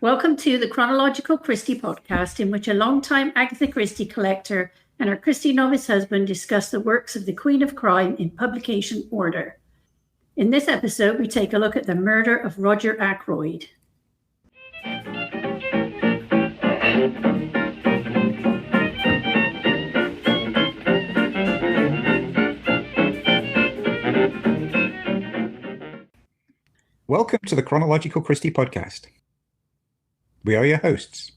Welcome to the Chronological Christie podcast, in which a long-time Agatha Christie collector and her Christie novice husband discuss the works of the Queen of Crime in publication order. In this episode, we take a look at the Murder of Roger Ackroyd. Welcome to the Chronological Christie podcast. We are your hosts.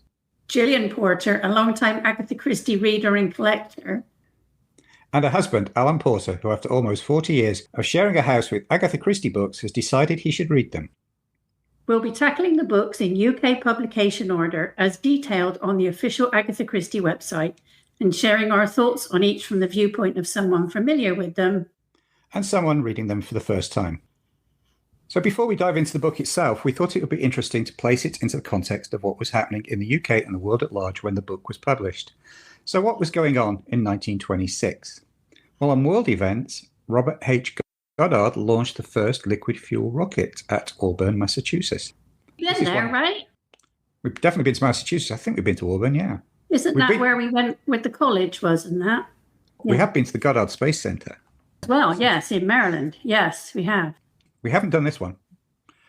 Gillian Porter, a long-time Agatha Christie reader and collector. And her husband, Alan Porter, who after almost 40 years of sharing a house with Agatha Christie books has decided he should read them. We'll be tackling the books in UK publication order as detailed on the official Agatha Christie website and sharing our thoughts on each from the viewpoint of someone familiar with them and someone reading them for the first time. So before we dive into the book itself, we thought it would be interesting to place it into the context of what was happening in the UK and the world at large when the book was published. So what was going on in 1926? Well, on world events, Robert H. Goddard launched the first liquid fuel rocket at Auburn, Massachusetts. Been there, right? We've definitely been to Massachusetts. I think we've been to Auburn, yeah. Isn't that where we went with the college, wasn't that? Yeah. We have been to the Goddard Space Center. Well, yes, in Maryland. Yes, we have. We haven't done this one.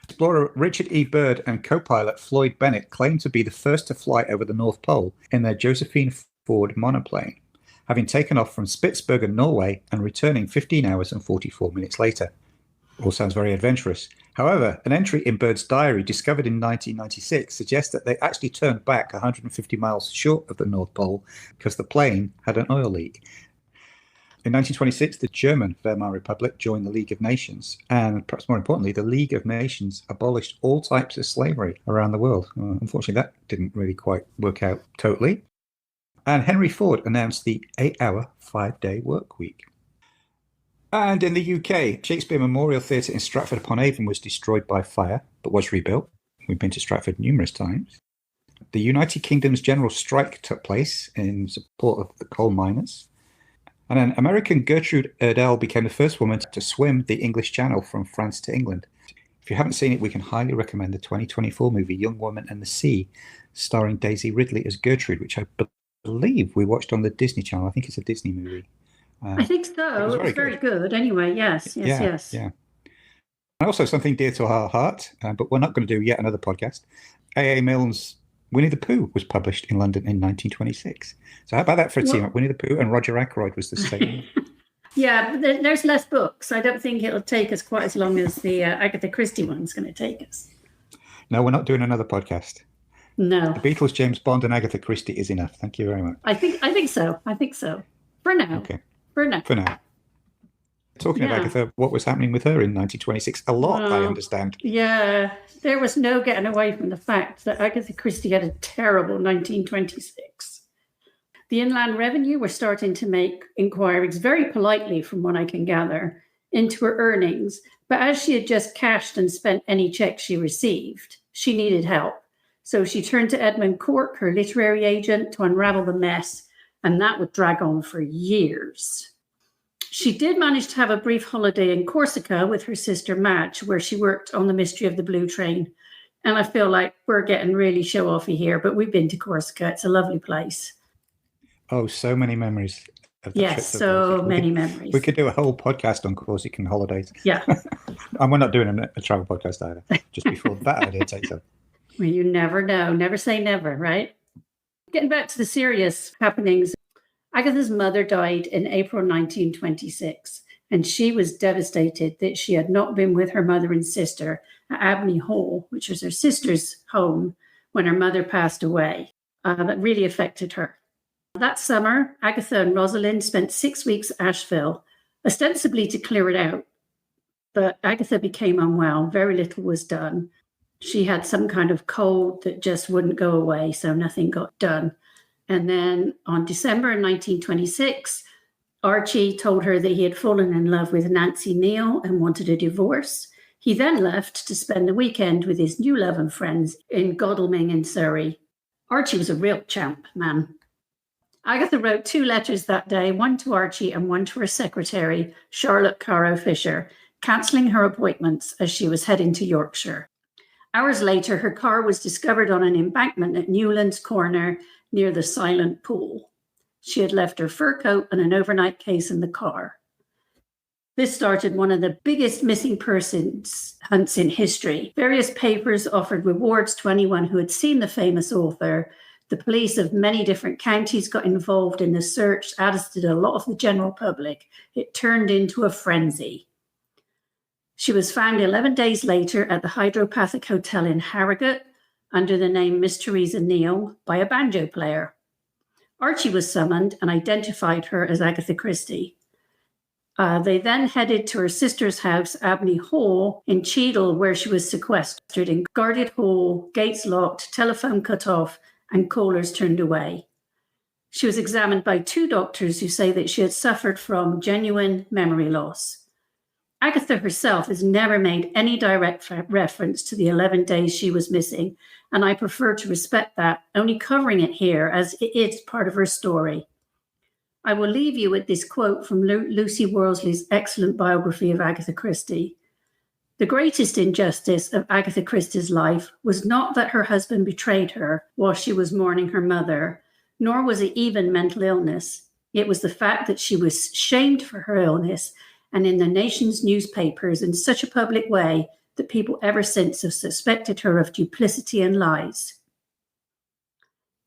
Explorer Richard E. Byrd and co-pilot Floyd Bennett claimed to be the first to fly over the North Pole in their Josephine Ford monoplane, having taken off from Spitsbergen, Norway, and returning 15 hours and 44 minutes later. All sounds very adventurous. However, an entry in Byrd's diary discovered in 1996 suggests that they actually turned back 150 miles short of the North Pole because the plane had an oil leak. In 1926, the German Weimar Republic joined the League of Nations, and perhaps more importantly, the League of Nations abolished all types of slavery around the world. Unfortunately, that didn't really quite work out totally. And Henry Ford announced the 8-hour, 5-day work week. And in the UK, Shakespeare Memorial Theatre in Stratford-upon-Avon was destroyed by fire, but was rebuilt. We've been to Stratford numerous times. The United Kingdom's general strike took place in support of the coal miners. And then American Gertrude Erdell became the first woman to swim the English Channel from France to England. If you haven't seen it, we can highly recommend the 2024 movie Young Woman and the Sea, starring Daisy Ridley as Gertrude, which I believe we watched on the Disney Channel. I think it's a Disney movie. I think so. It was very good. Anyway, yes. Yeah. And also something dear to our heart, but we're not going to do yet another podcast. A.A. Milne's Winnie the Pooh was published in London in 1926. So how about that for a team up? Winnie the Pooh and Roger Ackroyd was the same. Yeah, but there's less books. I don't think it'll take us quite as long as the Agatha Christie one's going to take us. No, we're not doing another podcast. No. The Beatles, James Bond, and Agatha Christie is enough. Thank you very much. I think so. For now. Okay. For now. Talking of Agatha, what was happening with her in 1926? A lot, I understand. Yeah, there was no getting away from the fact that Agatha Christie had a terrible 1926. The Inland Revenue were starting to make inquiries very politely, from what I can gather, into her earnings. But as she had just cashed and spent any check she received, she needed help. So she turned to Edmund Cork, her literary agent, to unravel the mess, and that would drag on for years. She did manage to have a brief holiday in Corsica with her sister Madge, where she worked on The Mystery of the Blue Train. And I feel like we're getting really show-offy here, but we've been to Corsica. It's a lovely place. Oh, so many memories. Yes, so many memories. We could do a whole podcast on Corsican holidays. Yeah. And we're not doing a travel podcast either, just before that idea takes up. Well, you never know. Never say never, right? Getting back to the serious happenings, Agatha's mother died in April 1926, and she was devastated that she had not been with her mother and sister at Abney Hall, which was her sister's home, when her mother passed away. That really affected her. That summer, Agatha and Rosalind spent 6 weeks at Asheville, ostensibly to clear it out. But Agatha became unwell. Very little was done. She had some kind of cold that just wouldn't go away, so nothing got done. And then on December 1926, Archie told her that he had fallen in love with Nancy Neal and wanted a divorce. He then left to spend the weekend with his new love and friends in Godalming in Surrey. Archie was a real champ, man. Agatha wrote 2 letters that day, one to Archie and one to her secretary, Charlotte Caro Fisher, cancelling her appointments as she was heading to Yorkshire. Hours later, her car was discovered on an embankment at Newlands Corner near the Silent Pool. She had left her fur coat and an overnight case in the car. This started one of the biggest missing persons hunts in history. Various papers offered rewards to anyone who had seen the famous author. The police of many different counties got involved in the search, as did a lot of the general public. It turned into a frenzy. She was found 11 days later at the Hydropathic Hotel in Harrogate under the name Miss Teresa Neal by a banjo player. Archie was summoned and identified her as Agatha Christie. They then headed to her sister's house, Abney Hall, in Cheadle, where she was sequestered in guarded hall, gates locked, telephone cut off, and callers turned away. She was examined by 2 doctors who say that she had suffered from genuine memory loss. Agatha herself has never made any direct reference to the 11 days she was missing, and I prefer to respect that, only covering it here as it is part of her story. I will leave you with this quote from Lucy Worsley's excellent biography of Agatha Christie. The greatest injustice of Agatha Christie's life was not that her husband betrayed her while she was mourning her mother, nor was it even mental illness. It was the fact that she was shamed for her illness and in the nation's newspapers in such a public way that people ever since have suspected her of duplicity and lies.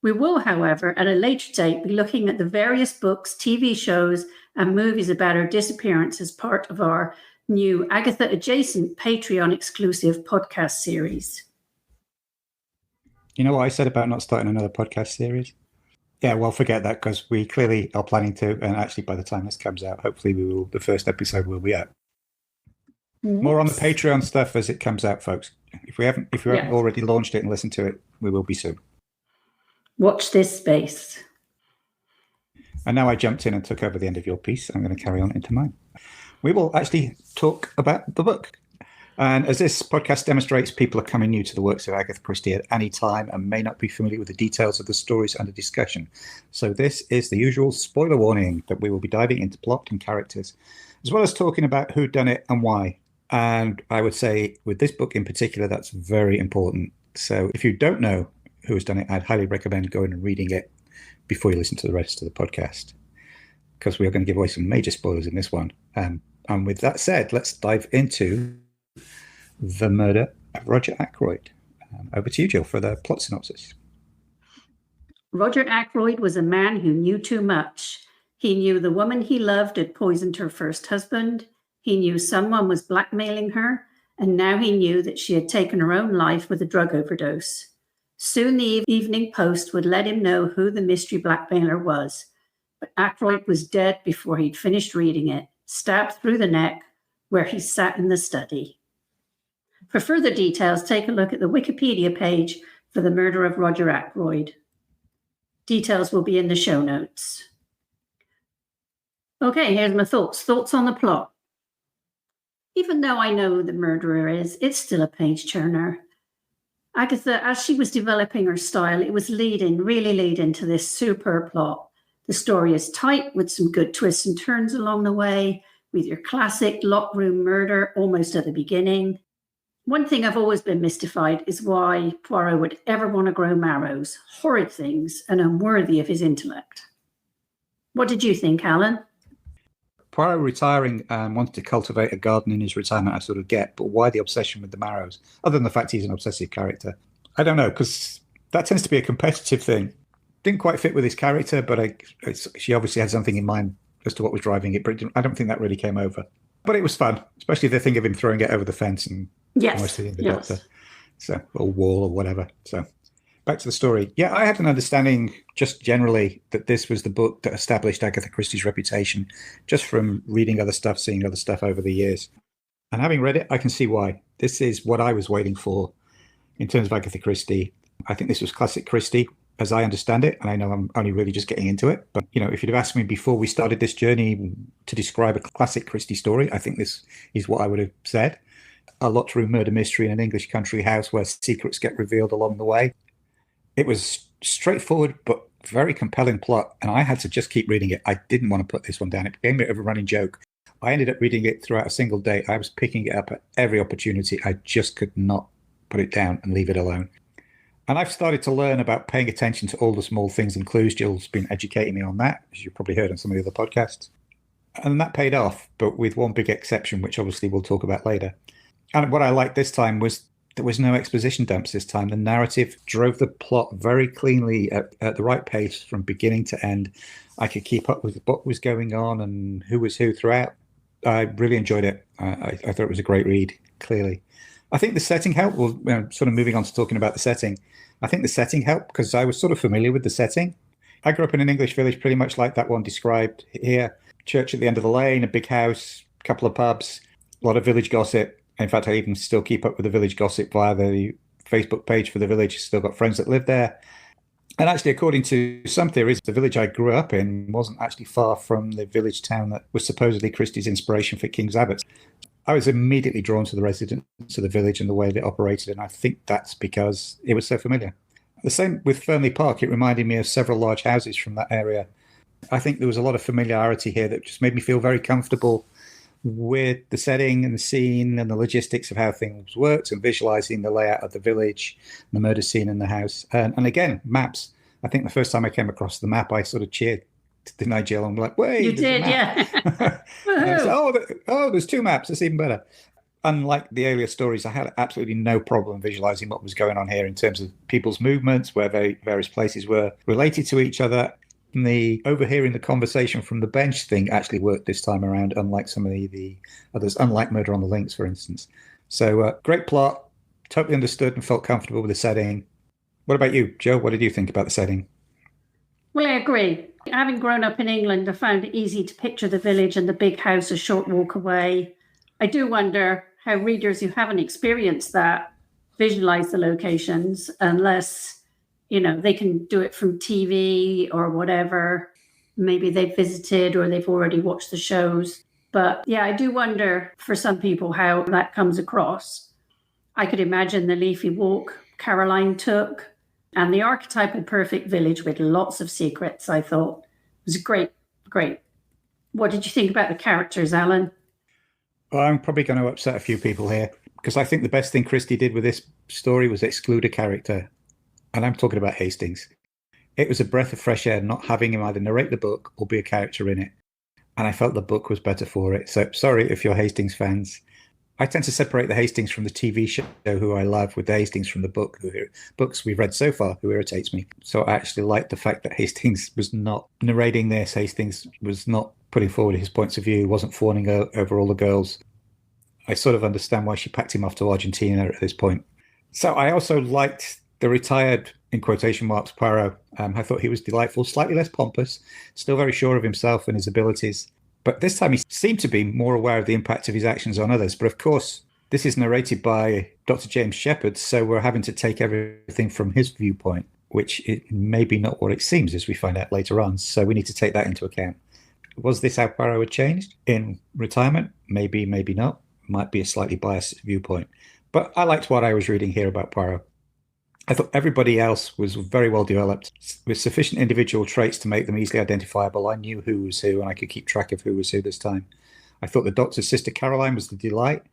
We will, however, at a later date be looking at the various books, TV shows, and movies about her disappearance as part of our new Agatha Adjacent Patreon exclusive podcast series. You know what I said about not starting another podcast series? Yeah, well, forget that, because we clearly are planning to, and actually by the time this comes out, hopefully the first episode will be out. More on the Patreon stuff as it comes out, folks. If we haven't already launched it and listened to it, we will be soon. Watch this space. And now I jumped in and took over the end of your piece. I'm going to carry on into mine. We will actually talk about the book. And as this podcast demonstrates, people are coming new to the works of Agatha Christie at any time and may not be familiar with the details of the stories under discussion. So this is the usual spoiler warning that we will be diving into plot and characters, as well as talking about who done it and why. And I would say with this book in particular, that's very important. So if you don't know who has done it, I'd highly recommend going and reading it before you listen to the rest of the podcast, because we are going to give away some major spoilers in this one. And with that said, let's dive into The Murder of Roger Ackroyd. Over to you, Jill, for the plot synopsis. Roger Ackroyd was a man who knew too much. He knew the woman he loved had poisoned her first husband. He knew someone was blackmailing her, and now he knew that she had taken her own life with a drug overdose. Soon the Evening Post would let him know who the mystery blackmailer was. But Ackroyd was dead before he'd finished reading it, stabbed through the neck, where he sat in the study. For further details, take a look at the Wikipedia page for The Murder of Roger Ackroyd. Details will be in the show notes. Okay, here's my thoughts. Thoughts on the plot. Even though I know who the murderer is, it's still a page-turner. Agatha, as she was developing her style, it was really lead into this superb plot. The story is tight with some good twists and turns along the way, with your classic locked room murder almost at the beginning. One thing I've always been mystified is why Poirot would ever want to grow marrows, horrid things, and unworthy of his intellect. What did you think, Alan? Poirot retiring and wanted to cultivate a garden in his retirement, I sort of get, but why the obsession with the marrows? Other than the fact he's an obsessive character. I don't know, because that tends to be a competitive thing. Didn't quite fit with his character, but she obviously had something in mind as to what was driving it, but I don't think that really came over. But it was fun, especially the thing of him throwing it over the fence and almost hitting the doctor. So, or wall or whatever. So back to the story. Yeah, I had an understanding just generally that this was the book that established Agatha Christie's reputation, just from reading other stuff, seeing other stuff over the years. And having read it, I can see why. This is what I was waiting for in terms of Agatha Christie. I think this was classic Christie, as I understand it, and I know I'm only really just getting into it. But, if you'd have asked me before we started this journey to describe a classic Christie story, I think this is what I would have said. A locked room murder mystery in an English country house where secrets get revealed along the way. It was straightforward, but very compelling plot, and I had to just keep reading it. I didn't want to put this one down. It became a bit of a running joke. I ended up reading it throughout a single day. I was picking it up at every opportunity. I just could not put it down and leave it alone. And I've started to learn about paying attention to all the small things and clues. Jill's been educating me on that, as you've probably heard on some of the other podcasts. And that paid off, but with one big exception, which obviously we'll talk about later. And what I liked this time was there was no exposition dumps this time. The narrative drove the plot very cleanly at the right pace from beginning to end. I could keep up with what was going on and who was who throughout. I really enjoyed it. I thought it was a great read, clearly. I think the setting helped. Well, sort of moving on to talking about the setting. I think the setting helped because I was sort of familiar with the setting. I grew up in an English village pretty much like that one described here. Church at the end of the lane, a big house, a couple of pubs, a lot of village gossip. In fact, I even still keep up with the village gossip via the Facebook page for the village. Still got friends that live there. And actually, according to some theories, the village I grew up in wasn't actually far from the village town that was supposedly Christie's inspiration for King's Abbots. I was immediately drawn to the residents of the village and the way they operated, and I think that's because it was so familiar. The same with Fernley Park. It reminded me of several large houses from that area. I think there was a lot of familiarity here that just made me feel very comfortable with the setting and the scene and the logistics of how things worked and visualizing the layout of the village, the murder scene in the house. And again, maps. I think the first time I came across the map, I sort of cheered to Nigel and like, wait, you did, yeah. There's two maps. That's even better. Unlike the earlier stories, I had absolutely no problem visualizing what was going on here in terms of people's movements, where various places were related to each other. And the overhearing the conversation from the bench thing actually worked this time around, unlike some of the others, unlike Murder on the Links, for instance. So great plot, totally understood and felt comfortable with the setting. What about you, Joe? What did you think about the setting? Well, I agree. Having grown up in England, I found it easy to picture the village and the big house a short walk away. I do wonder how readers who haven't experienced that visualize the locations unless, they can do it from TV or whatever. Maybe they've visited or they've already watched the shows. But yeah, I do wonder for some people how that comes across. I could imagine the leafy walk Caroline took and the archetypal perfect village with lots of secrets, I thought. It was great. What did you think about the characters, Alan? Well, I'm probably going to upset a few people here because I think the best thing Christie did with this story was exclude a character. And I'm talking about Hastings. It was a breath of fresh air not having him either narrate the book or be a character in it. And I felt the book was better for it. So sorry if you're Hastings fans. I tend to separate the Hastings from the TV show, who I love, with the Hastings from the books we've read so far, who irritates me. So I actually like the fact that Hastings was not narrating this. Hastings was not putting forward his points of view, wasn't fawning over all the girls. I sort of understand why she packed him off to Argentina at this point. So I also liked the retired, in quotation marks, Poirot. I thought he was delightful, slightly less pompous, still very sure of himself and his abilities. But this time he seemed to be more aware of the impact of his actions on others. But of course, this is narrated by Dr. James Shepherd, so we're having to take everything from his viewpoint, which it may be not what it seems, as we find out later on. So we need to take that into account. Was this how Poirot had changed in retirement? Maybe, maybe not. Might be a slightly biased viewpoint. But I liked what I was reading here about Poirot. I thought everybody else was very well developed, with sufficient individual traits to make them easily identifiable. I knew who was who, and I could keep track of who was who this time. I thought the Doctor's sister Caroline was the delight,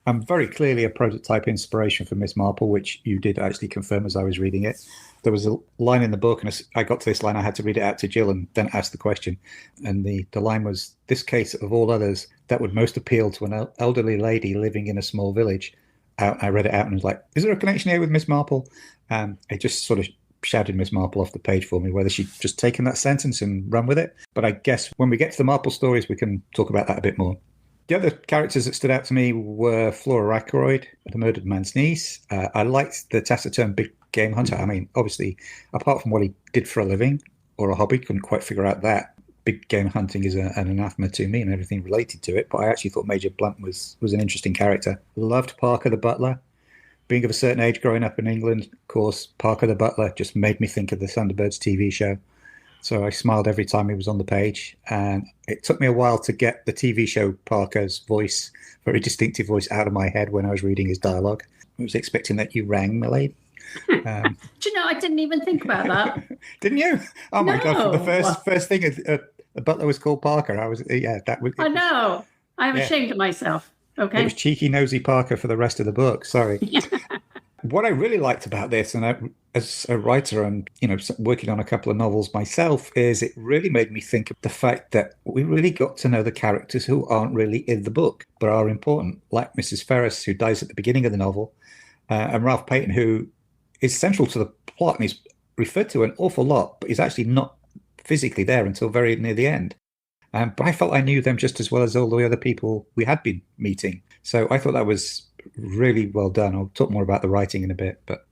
and very clearly a prototype inspiration for Miss Marple, which you did actually confirm as I was reading it. There was a line in the book, and as I got to this line, I had to read it out to Jill and then ask the question. And the line was, "This case of all others that would most appeal to an elderly lady living in a small village." I read it out and was like, is there a connection here with Miss Marple? It just sort of shouted Miss Marple off the page for me, whether she'd just taken that sentence and run with it. But I guess when we get to the Marple stories, we can talk about that a bit more. The other characters that stood out to me were Flora Ackroyd, the murdered man's niece. I liked the taciturn big game hunter. I mean, obviously, apart from what he did for a living or a hobby, couldn't quite figure out that. Big game hunting is an anathema to me and everything related to it, but I actually thought Major Blunt was an interesting character. Loved Parker the butler. Being of a certain age, growing up in England, of course, Parker the butler just made me think of the Thunderbirds TV show. So I smiled every time he was on the page, and it took me a while to get the TV show Parker's voice, very distinctive voice, out of my head when I was reading his dialogue. I was expecting that you rang, Milady. Do you know, I didn't even think about that. Didn't you? Oh my God! For the No. first thing, the butler was called Parker. I know. I'm ashamed of myself. Okay. It was cheeky nosy Parker for the rest of the book. Sorry. What I really liked about this, and as a writer and working on a couple of novels myself, is it really made me think of the fact that we really got to know the characters who aren't really in the book but are important, like Mrs. Ferris, who dies at the beginning of the novel, and Ralph Payton, who is central to the plot and is referred to an awful lot, but is actually not physically there until very near the end. But I felt I knew them just as well as all the other people we had been meeting. So I thought that was really well done. I'll talk more about the writing in a bit, but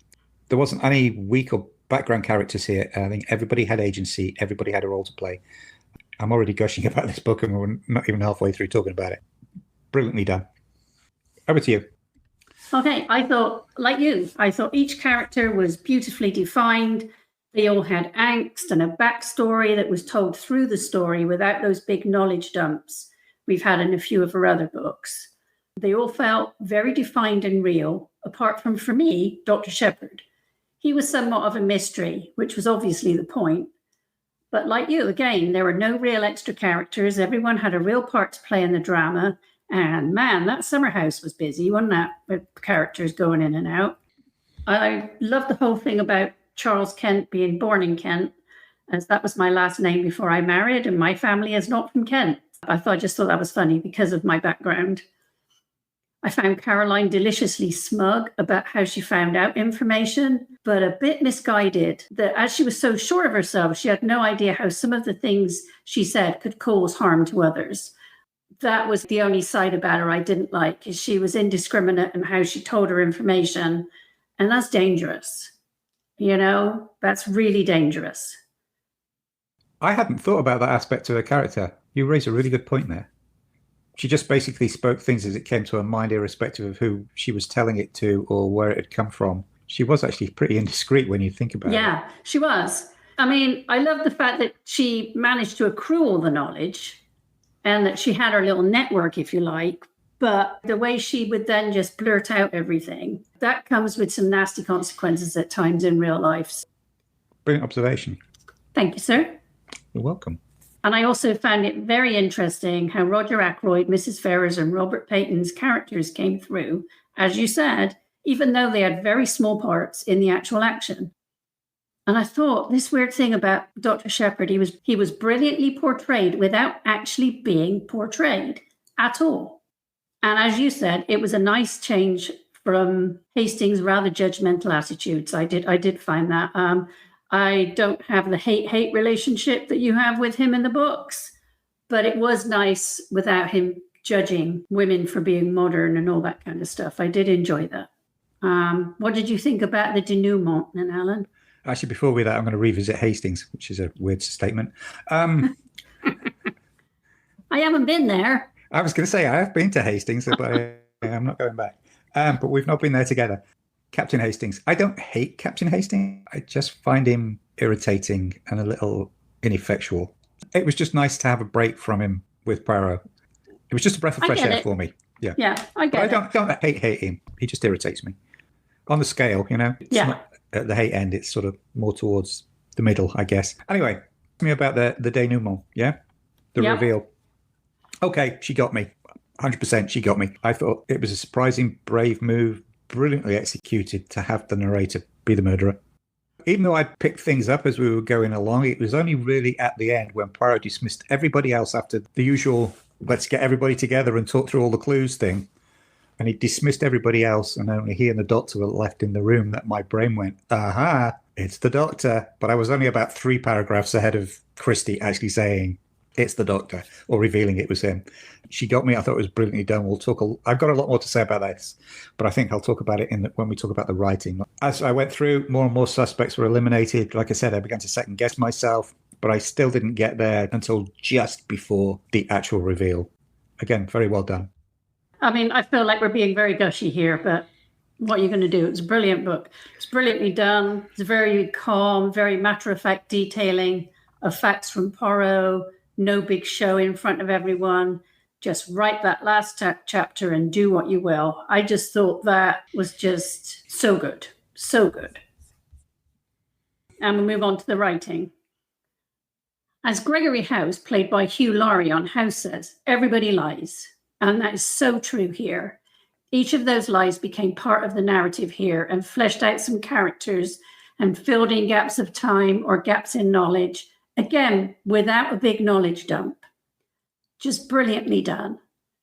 there wasn't any weak or background characters here. I think everybody had agency. Everybody had a role to play. I'm already gushing about this book and we're not even halfway through talking about it. Brilliantly done. Over to you. Okay, I thought, like you, I thought each character was beautifully defined. They all had angst and a backstory that was told through the story without those big knowledge dumps we've had in a few of our other books. They all felt very defined and real, apart from, for me, Dr. Shepherd. He was somewhat of a mystery, which was obviously the point. But like you, again, there were no real extra characters. Everyone had a real part to play in the drama. And man, that summer house was busy, wasn't that? With characters going in and out. I love the whole thing about Charles Kent being born in Kent, as that was my last name before I married, and my family is not from Kent. I just thought that was funny because of my background. I found Caroline deliciously smug about how she found out information, but a bit misguided that as she was so sure of herself, she had no idea how some of the things she said could cause harm to others. That was the only side about her I didn't like, is she was indiscriminate in how she told her information, and that's dangerous. That's really dangerous. I hadn't thought about that aspect to her character. You raise a really good point there. She just basically spoke things as it came to her mind, irrespective of who she was telling it to or where it had come from. She was actually pretty indiscreet when you think about it. Yeah, she was. I mean, I love the fact that she managed to accrue all the knowledge and that she had her little network, if you like. But the way she would then just blurt out everything, that comes with some nasty consequences at times in real life. Brilliant observation. Thank you, sir. You're welcome. And I also found it very interesting how Roger Ackroyd, Mrs. Ferris, and Robert Payton's characters came through, as you said, even though they had very small parts in the actual action. And I thought this weird thing about Dr. Shepherd, he was brilliantly portrayed without actually being portrayed at all. And as you said, it was a nice change from Hastings' rather judgmental attitudes. I did find that. I don't have the hate-hate relationship that you have with him in the books, but it was nice without him judging women for being modern and all that kind of stuff. I did enjoy that. What did you think about the denouement then, Alan? Actually, before we that, I'm going to revisit Hastings, which is a weird statement. I haven't been there. I was going to say, I have been to Hastings, but I'm not going back. But we've not been there together. Captain Hastings. I don't hate Captain Hastings. I just find him irritating and a little ineffectual. It was just nice to have a break from him with Poirot. It was just a breath of fresh air for me. Yeah. Yeah, I get it. I don't hate him. He just irritates me. On the scale, it's not at the hate end. It's sort of more towards the middle, I guess. Anyway, tell me about the denouement, yeah? The reveal. Okay, she got me. 100% she got me. I thought it was a surprising, brave move, brilliantly executed to have the narrator be the murderer. Even though I picked things up as we were going along, it was only really at the end when Poirot dismissed everybody else after the usual, let's get everybody together and talk through all the clues thing. And he dismissed everybody else, and only he and the doctor were left in the room, that my brain went, aha, it's the doctor. But I was only about 3 paragraphs ahead of Christie actually saying, it's the doctor, or revealing it was him. She got me. I thought it was brilliantly done. I've got a lot more to say about this, but I think I'll talk about it when we talk about the writing. As I went through, more and more suspects were eliminated. Like I said, I began to second guess myself, but I still didn't get there until just before the actual reveal. Again, very well done. I mean, I feel like we're being very gushy here, but what are you going to do? It's a brilliant book. It's brilliantly done. It's very calm, very matter-of-fact detailing of facts from Poirot. No big show in front of everyone. Just write that last chapter and do what you will. I just thought that was just so good. So good. And we'll move on to the writing. As Gregory House, played by Hugh Laurie on House, says, everybody lies. And that is so true here. Each of those lies became part of the narrative here and fleshed out some characters and filled in gaps of time or gaps in knowledge, again, without a big knowledge dump. Just brilliantly done.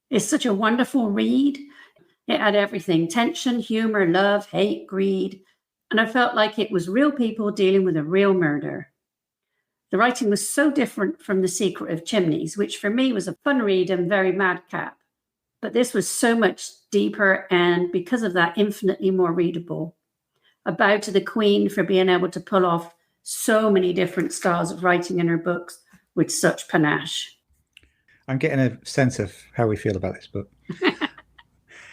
It's such a wonderful read. It had everything: tension, humor, love, hate, greed. And I felt like it was real people dealing with a real murder. The writing was so different from The Secret of Chimneys, which for me was a fun read and very madcap. But this was so much deeper and, because of that, infinitely more readable. A bow to the Queen for being able to pull off so many different styles of writing in her books with such panache. I'm getting a sense of how we feel about this book.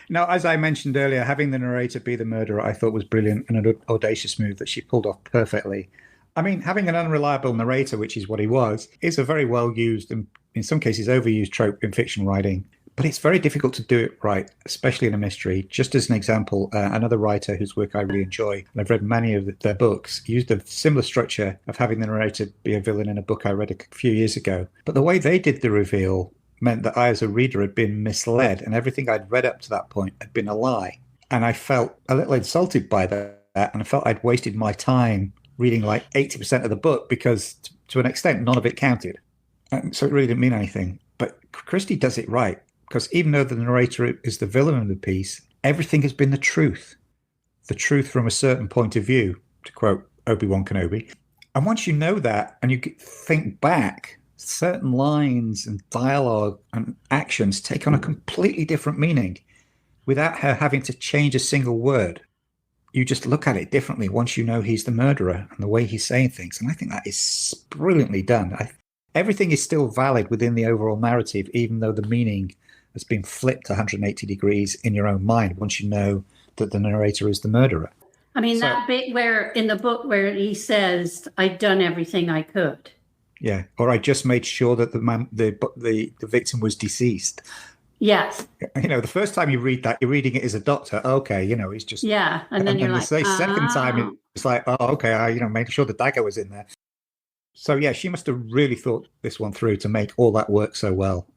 Now, as I mentioned earlier, having the narrator be the murderer I thought was brilliant and an audacious move that she pulled off perfectly. I mean, having an unreliable narrator, which is what he was, is a very well used and in some cases overused trope in fiction writing. But it's very difficult to do it right, especially in a mystery. Just as an example, another writer whose work I really enjoy, and I've read many of their books, used a similar structure of having the narrator be a villain in a book I read a few years ago. But the way they did the reveal meant that I, as a reader, had been misled, and everything I'd read up to that point had been a lie. And I felt a little insulted by that, and I felt I'd wasted my time reading like 80% of the book because, to an extent, none of it counted. So it really didn't mean anything. But Christie does it right, because even though the narrator is the villain of the piece, everything has been the truth from a certain point of view, to quote Obi-Wan Kenobi. And once you know that and you think back, certain lines and dialogue and actions take on a completely different meaning without her having to change a single word. You just look at it differently once you know he's the murderer and the way he's saying things. And I think that is brilliantly done. Everything is still valid within the overall narrative, even though the meaning has been flipped 180 degrees in your own mind once you know that the narrator is the murderer. I mean, that bit where in the book where he says, "I'd done everything I could." Yeah, or I just made sure that the victim was deceased. Yes. You know, the first time you read that, you're reading it as a doctor. Okay, you know, he's just... Yeah, and then you're like... The second time, it's like, oh, okay, I made sure the dagger was in there. So, yeah, she must have really thought this one through to make all that work so well.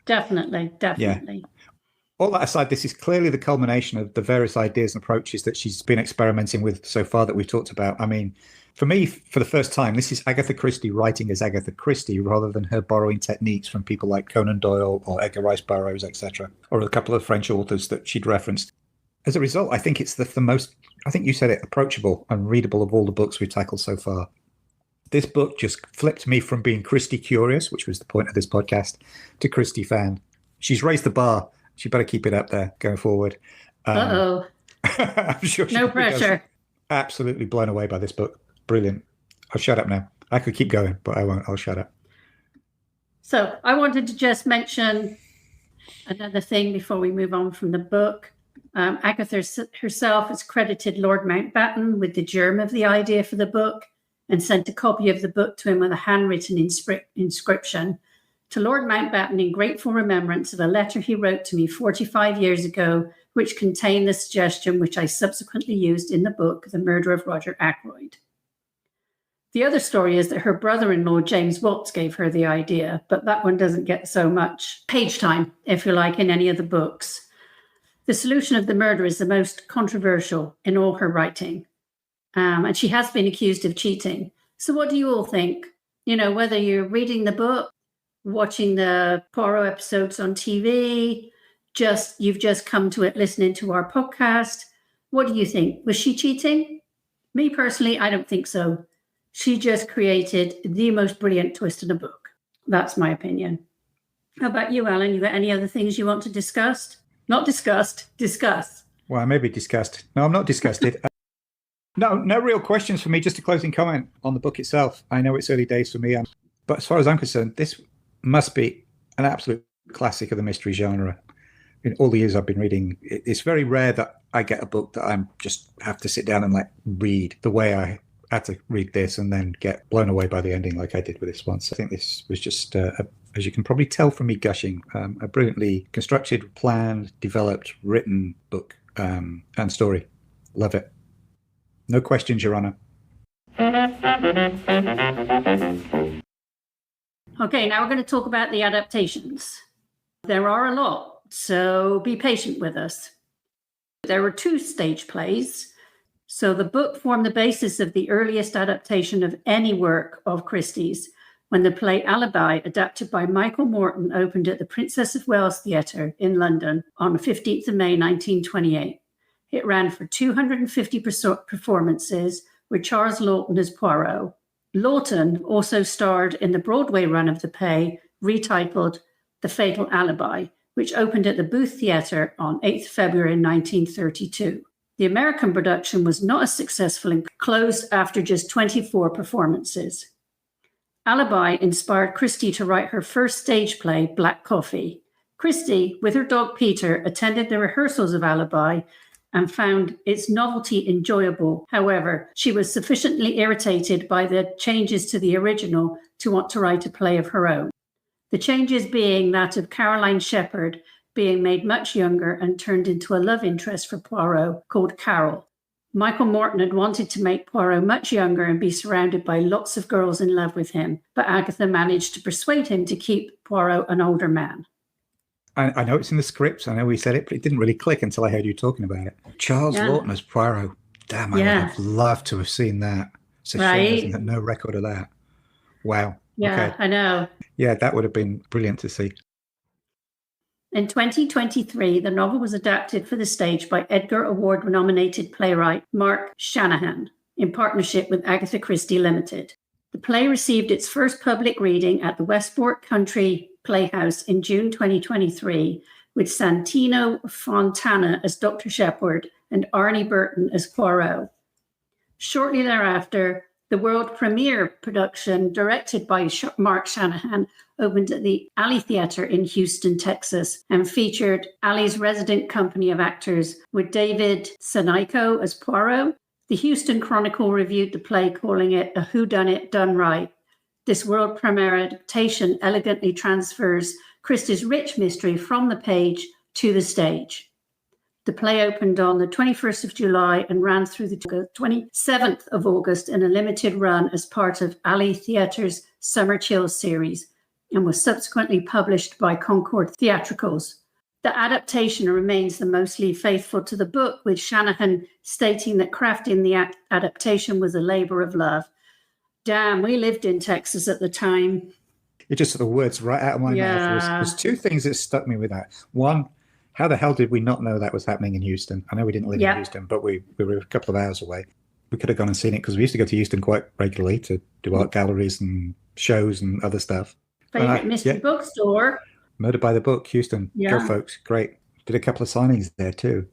Definitely. Yeah. All that aside, this is clearly the culmination of the various ideas and approaches that she's been experimenting with so far that we've talked about. I mean, for me, for the first time, this is Agatha Christie writing as Agatha Christie rather than her borrowing techniques from people like Conan Doyle or Edgar Rice Burroughs, etc., or a couple of French authors that she'd referenced. As a result, I think it's the most, I think you said it, approachable and readable of all the books we've tackled so far. This book just flipped me from being Christie curious, which was the point of this podcast, to Christie fan. She's raised the bar. She better keep it up there going forward. I'm sure no pressure. Absolutely blown away by this book. Brilliant. I'll shut up now. I could keep going, but I won't. I'll shut up. So I wanted to just mention another thing before we move on from the book. Agatha herself has credited Lord Mountbatten with the germ of the idea for the book and sent a copy of the book to him with a handwritten inscription: "To Lord Mountbatten, in grateful remembrance of a letter he wrote to me 45 years ago, which contained the suggestion which I subsequently used in the book, The Murder of Roger Ackroyd." The other story is that her brother-in-law, James Watts, gave her the idea, but that one doesn't get so much page time, if you like, in any of the books. The solution of the murder is the most controversial in all her writing, and she has been accused of cheating. So what do you all think? You know, whether you're reading the book, watching the Poirot episodes on TV, you've just come to it listening to our podcast. What do you think? Was she cheating? Me personally, I don't think so. She just created the most brilliant twist in a book. That's my opinion. How about you, Alan? You got any other things you want to discuss? Not discussed, discuss. Well, I may be disgusted. No, I'm not disgusted. No real questions for me. Just a closing comment on the book itself. I know it's early days for me, but as far as I'm concerned, this must be an absolute classic of the mystery genre. In all the years I've been reading, it's very rare that I get a book that I'm just have to sit down and read the way I had to read this and then get blown away by the ending like I did with this one. So I think this was just, as you can probably tell from me gushing, a brilliantly constructed, planned, developed, written book and story. Love it. No questions, Your Honor. Okay, now we're going to talk about the adaptations. There are a lot. So be patient with us. There were 2 stage plays. So the book formed the basis of the earliest adaptation of any work of Christie's, when the play Alibi, adapted by Michael Morton, opened at the Princess of Wales Theatre in London on the 15th of May, 1928. It ran for 250 performances with Charles Laughton as Poirot. Laughton also starred in the Broadway run of the play, retitled The Fatal Alibi, which opened at the Booth Theatre on 8th February 1932. The American production was not as successful and closed after just 24 performances. Alibi inspired Christie to write her first stage play, Black Coffee. Christie, with her dog Peter, attended the rehearsals of Alibi and found its novelty enjoyable. However, she was sufficiently irritated by the changes to the original to want to write a play of her own. The changes being that of Caroline Shepherd being made much younger and turned into a love interest for Poirot called Carol. Michael Morton had wanted to make Poirot much younger and be surrounded by lots of girls in love with him, but Agatha managed to persuade him to keep Poirot an older man. I know it's in the script. I know we said it, but it didn't really click until I heard you talking about it. Charles Laughton as Poirot. Damn, I would have loved to have seen that. It's a shame there's no record of that. Wow. Yeah, okay. I know. Yeah, that would have been brilliant to see. In 2023, the novel was adapted for the stage by Edgar Award-nominated playwright Mark Shanahan in partnership with Agatha Christie Limited. The play received its first public reading at the Westport Country Playhouse in June 2023, with Santino Fontana as Dr. Shepherd and Arnie Burton as Poirot. Shortly thereafter, the world premiere production, directed by Mark Shanahan, opened at the Alley Theatre in Houston, Texas, and featured Alley's resident company of actors with David Sinico as Poirot. The Houston Chronicle reviewed the play, calling it a whodunit done right. This world premiere adaptation elegantly transfers Christie's rich mystery from the page to the stage. The play opened on the 21st of July and ran through the 27th of August in a limited run as part of Alley Theatre's Summer Chill series, and was subsequently published by Concord Theatricals. The adaptation remains the mostly faithful to the book, with Shanahan stating that crafting the adaptation was a labor of love. Damn, we lived in Texas at the time. It just took the words right out of my mouth. There's 2 things that stuck me with that. One, how the hell did we not know that was happening in Houston? I know we didn't live in Houston, but we were a couple of hours away. We could have gone and seen it because we used to go to Houston quite regularly to do art galleries and shows and other stuff. Favorite mystery bookstore. Murder by the Book, Houston. Yeah. Go, folks. Great. Did a couple of signings there too.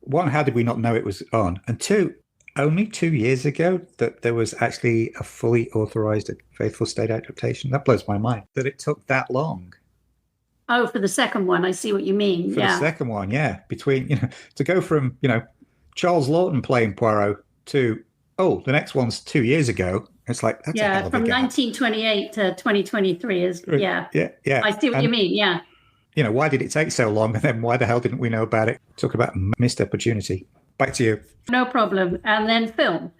1, how did we not know it was on? And 2, only 2 years ago that there was actually a fully authorized faithful state adaptation. That blows my mind that it took that long. Oh, for the second one, I see what you mean. For the second one, yeah. Between, to go from, Charles Laughton playing Poirot to, the next one's 2 years ago. It's like, that's a hell of a from gap. 1928 to 2023 is, Yeah. I see what you mean, yeah. Why did it take so long? And then why the hell didn't we know about it? Talk about missed opportunity. Back to you. No problem. And then film.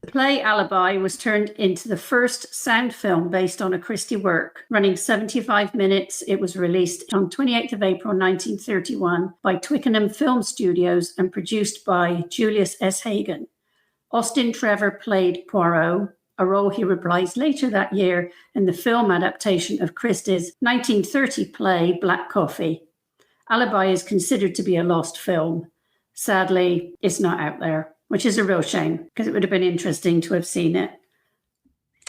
The play Alibi was turned into the first sound film based on a Christie work. Running 75 minutes, it was released on 28th of April 1931 by Twickenham Film Studios and produced by Julius S. Hagan. Austin Trevor played Poirot, a role he reprised later that year in the film adaptation of Christie's 1930 play Black Coffee. Alibi is considered to be a lost film. Sadly, it's not out there, which is a real shame because it would have been interesting to have seen it.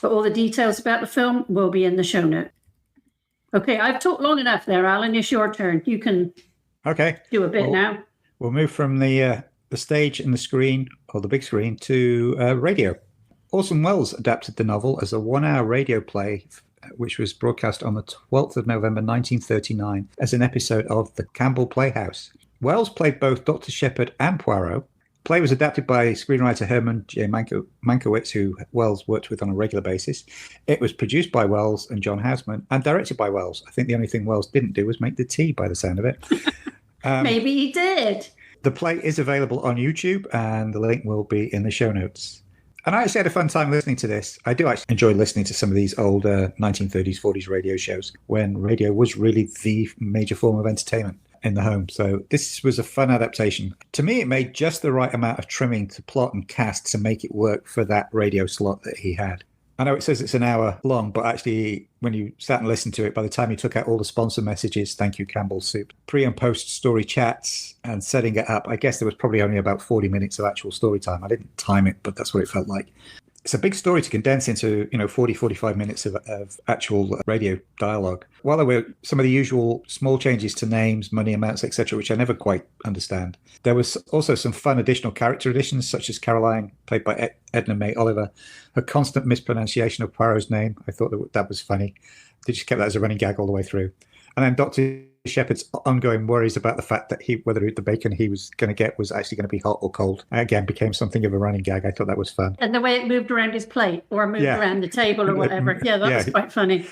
But all the details about the film will be in the show note. Okay, I've talked long enough there, Alan. It's your turn. You can do a bit now. We'll move from the stage and the screen, or the big screen, to radio. Orson Welles adapted the novel as a 1-hour radio play, which was broadcast on the 12th of November 1939 as an episode of the Campbell Playhouse. Wells played both Dr. Shepherd and Poirot. The play was adapted by screenwriter Herman J. Mankiewicz, who Wells worked with on a regular basis. It was produced by Wells and John Houseman and directed by Wells. I think the only thing Wells didn't do was make the tea, by the sound of it. Maybe he did. The play is available on YouTube, and the link will be in the show notes. And I actually had a fun time listening to this. I do actually enjoy listening to some of these older 1930s, 40s radio shows when radio was really the major form of entertainment. in the home. So this was a fun adaptation. To me, it made just the right amount of trimming to plot and cast to make it work for that radio slot that he had. I know it says it's an hour long, but actually, when you sat and listened to it, by the time you took out all the sponsor messages, thank you, Campbell's Soup, pre and post story chats and setting it up, I guess there was probably only about 40 minutes of actual story time. I didn't time it, but that's what it felt like. It's a big story to condense into, 40, 45 minutes of actual radio dialogue. While there were some of the usual small changes to names, money amounts, etc., which I never quite understand, there was also some fun additional character additions, such as Caroline, played by Edna May Oliver, her constant mispronunciation of Poirot's name. I thought that was funny. They just kept that as a running gag all the way through. And then Dr. Shepard's ongoing worries about the fact that whether the bacon he was going to get was actually going to be hot or cold, again, became something of a running gag. I thought that was fun. And the way it moved around his plate or moved around the table or whatever. Yeah, that was quite funny.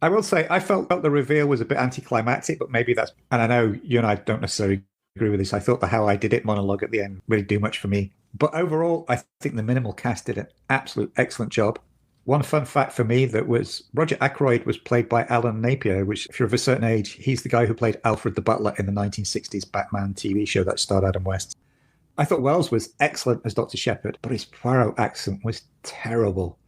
I will say, I felt the reveal was a bit anticlimactic, but maybe that's, and I know you and I don't necessarily agree with this. I thought the How I Did It monologue at the end really do much for me. But overall, I think the minimal cast did an absolute excellent job. One fun fact for me that was Roger Ackroyd was played by Alan Napier, which if you're of a certain age, he's the guy who played Alfred the Butler in the 1960s Batman TV show that starred Adam West. I thought Wells was excellent as Dr. Shepard, but his Poirot accent was terrible.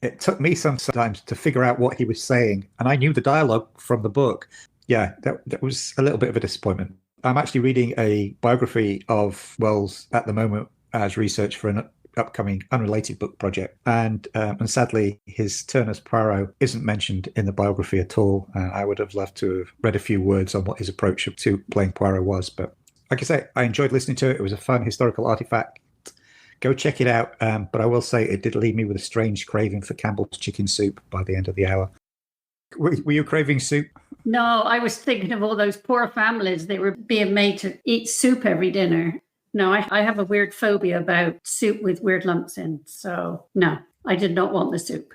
It took me sometimes to figure out what he was saying, and I knew the dialogue from the book. Yeah, that was a little bit of a disappointment. I'm actually reading a biography of Wells at the moment as research for an upcoming unrelated book project, and sadly his turn as Poirot isn't mentioned in the biography at all. I would have loved to have read a few words on what his approach to playing Poirot was, but like I say, I enjoyed listening to it. It was a fun historical artifact. Go check it out, but I will say it did leave me with a strange craving for Campbell's chicken soup by the end of the hour. Were you craving soup? No, I was thinking of all those poor families that were being made to eat soup every dinner. No, I have a weird phobia about soup with weird lumps in. So, no, I did not want the soup.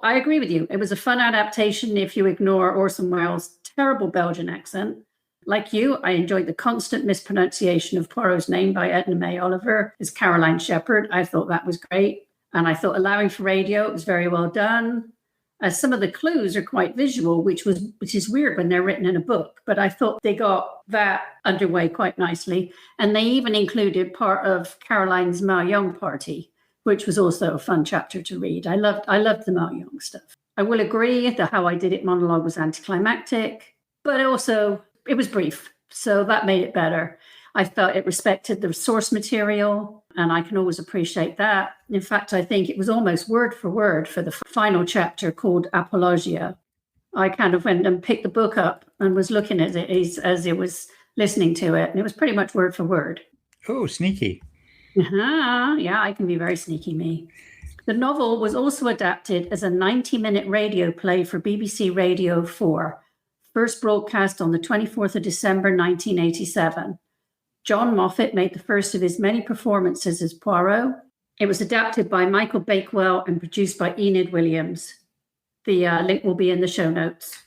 I agree with you. It was a fun adaptation if you ignore Orson Welles' terrible Belgian accent. Like you, I enjoyed the constant mispronunciation of Poirot's name by Edna May Oliver as Caroline Shepard. I thought that was great. And I thought allowing for radio, it was very well done. Some of the clues are quite visual, which is weird when they're written in a book. But I thought they got that underway quite nicely. And they even included part of Caroline's Mahjong party, which was also a fun chapter to read. I loved the Mahjong stuff. I will agree that How I Did It monologue was anticlimactic, but also it was brief. So that made it better. I felt it respected the source material, and I can always appreciate that. In fact, I think it was almost word for word for the final chapter called Apologia. I kind of went and picked the book up and was looking at it as it was listening to it, and it was pretty much word for word. Oh, sneaky. Yeah, I can be very sneaky, me. The novel was also adapted as a 90-minute radio play for BBC Radio 4, first broadcast on the 24th of December, 1987. John Moffat made the first of his many performances as Poirot. It was adapted by Michael Bakewell and produced by Enid Williams. The link will be in the show notes.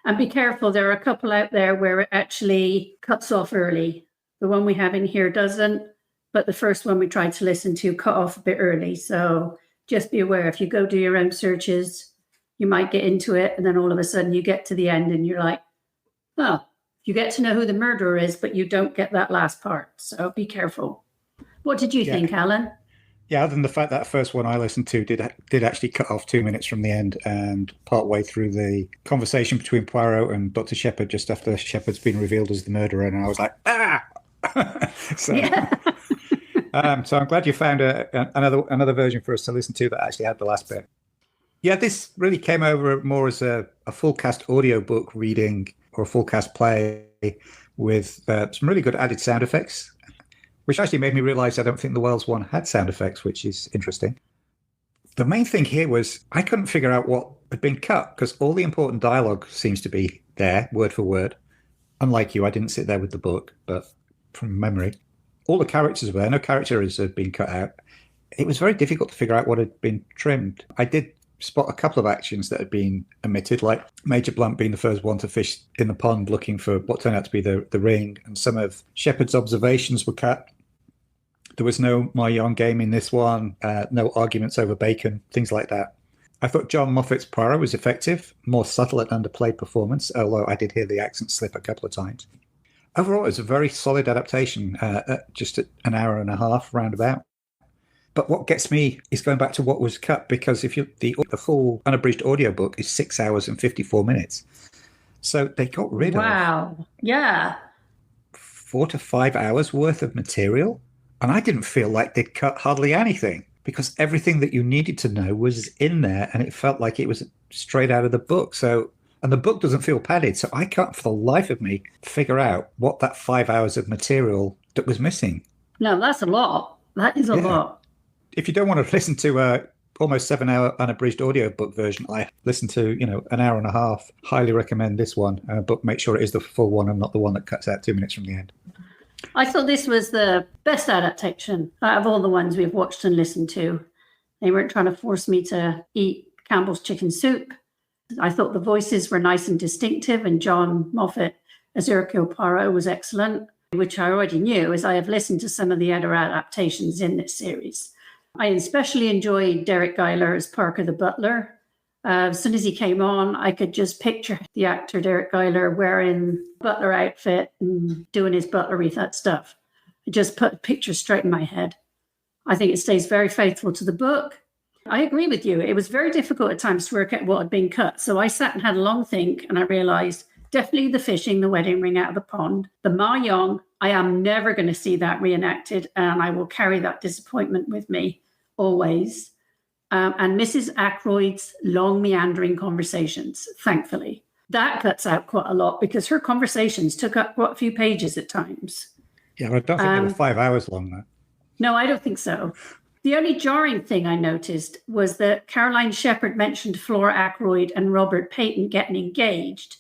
And be careful, there are a couple out there where it actually cuts off early. The one we have in here doesn't, but the first one we tried to listen to cut off a bit early. So just be aware, if you go do your own searches, you might get into it, and then all of a sudden you get to the end and you're like, oh, you get to know who the murderer is, but you don't get that last part. So be careful. What did you think, Alan? Yeah, other than the fact that first one I listened to did actually cut off 2 minutes from the end and part way through the conversation between Poirot and Dr. Shepard just after Shepard's been revealed as the murderer, and I was like, ah! So I'm glad you found another version for us to listen to that actually had the last bit. Yeah, this really came over more as a full cast audiobook reading or a full cast play with some really good added sound effects, which actually made me realize I don't think the Wells one had sound effects, which is interesting. The main thing here was I couldn't figure out what had been cut because all the important dialogue seems to be there, word for word. Unlike you, I didn't sit there with the book, but from memory, all the characters were there. No characters had been cut out. It was very difficult to figure out what had been trimmed. I did spot a couple of actions that had been omitted, like Major Blunt being the first one to fish in the pond looking for what turned out to be the ring, and some of Shepard's observations were cut. There was no Mahjong game in this one, no arguments over bacon, things like that. I thought John Moffat's Poirot was effective, more subtle and underplayed performance, although I did hear the accent slip a couple of times. Overall, it's a very solid adaptation, just an hour and a half roundabout. But what gets me is going back to what was cut, because if the full unabridged audiobook is 6 hours and 54 minutes. So they got rid of yeah 4 to 5 hours worth of material. And I didn't feel like they'd cut hardly anything, because everything that you needed to know was in there, and it felt like it was straight out of the book. And the book doesn't feel padded, so I can't for the life of me figure out what that 5 hours of material that was missing. No, that's a lot. That is a lot. If you don't want to listen to a almost 7 hour unabridged audiobook version, I listen to, an hour and a half. Highly recommend this one, but make sure it is the full one and not the one that cuts out 2 minutes from the end. I thought this was the best adaptation out of all the ones we've watched and listened to. They weren't trying to force me to eat Campbell's chicken soup. I thought the voices were nice and distinctive, and John Moffat as Hercule Poirot was excellent, which I already knew as I have listened to some of the other adaptations in this series. I especially enjoyed Derek Guyler as Parker the butler. As soon as he came on, I could just picture the actor Derek Guyler wearing butler outfit and doing his butlery stuff. It just put a picture straight in my head. I think it stays very faithful to the book. I agree with you. It was very difficult at times to work out what had been cut. So I sat and had a long think, and I realized definitely the fishing, the wedding ring out of the pond, the Mahjong. I am never going to see that reenacted, and I will carry that disappointment with me always. And Mrs. Ackroyd's long meandering conversations, thankfully. That cuts out quite a lot, because her conversations took up quite a few pages at times. Yeah, but I don't think they were 5 hours long, though. No, I don't think so. The only jarring thing I noticed was that Caroline Shepherd mentioned Flora Ackroyd and Robert Peyton getting engaged,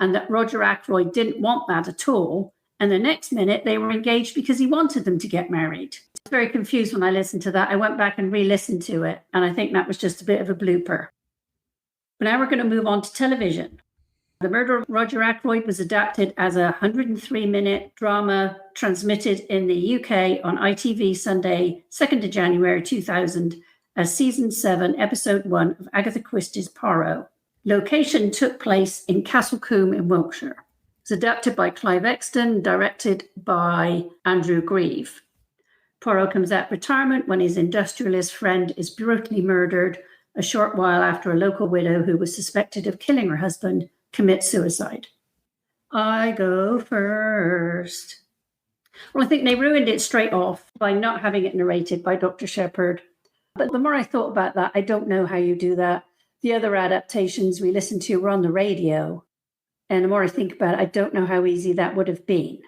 and that Roger Ackroyd didn't want that at all. And the next minute, they were engaged because he wanted them to get married. I was very confused when I listened to that. I went back and re-listened to it, and I think that was just a bit of a blooper. But now we're going to move on to television. The Murder of Roger Ackroyd was adapted as a 103-minute drama transmitted in the UK on ITV Sunday, 2nd of January 2000, as Season 7, Episode 1 of Agatha Christie's Poirot. Location took place in Castlecombe in Wiltshire. It's adapted by Clive Exton, directed by Andrew Grieve. Poirot comes out of retirement when his industrialist friend is brutally murdered a short while after a local widow who was suspected of killing her husband commits suicide. I go first. Well, I think they ruined it straight off by not having it narrated by Dr. Shepherd. But the more I thought about that, I don't know how you do that. The other adaptations we listened to were on the radio. And the more I think about it, I don't know how easy that would have been.